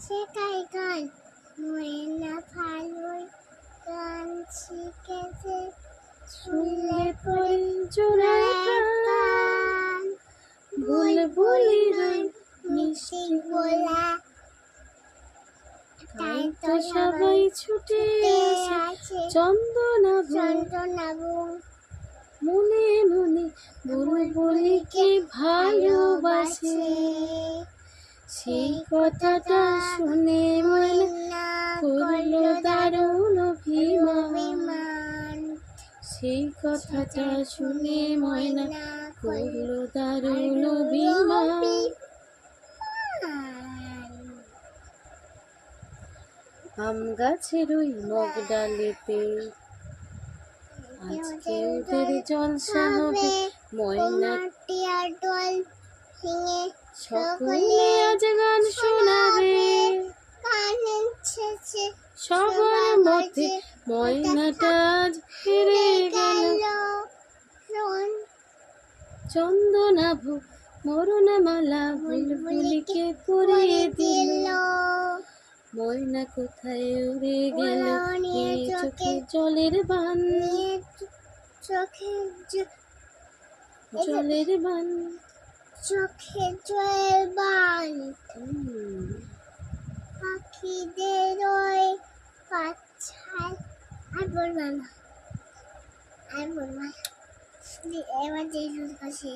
শেখায় গান ময়না ভালোই গান শিখেছে শুনলে পড়ে জোড়ায় গান বুলবুলি গান মিষ্টি বলা তাই তো সবাই ছুটে আছে চন্দনাবু মনে মনে বুলবুলিকে ভালোবাসে। সেই কথাটা শুনে ময়না করলো দারুণ অভিমান। সেই কথাটা শুনে ময়না করলো দারুণ অভিমান। আম গাছের ওই মগ ডালেতে আজকে ওদের জলসা হবে। ময়না টিয়ার দল ভেঙে সকলে আজ গান শোনাবে। গানের শেষে সবার মধ্যে ময়নাটা আজ হেরে গেল। চন্দনাভু মরণমালা বুলবুলিকে পরিয়ে দিল। ময়না কোথায় উড়ে গেল নিয়ে চোখে জলের বান। চোখে জলের বান চোখে জলের বান পাখিদের ওই বাচ্চায় আর বলবা না এবার যে কাছে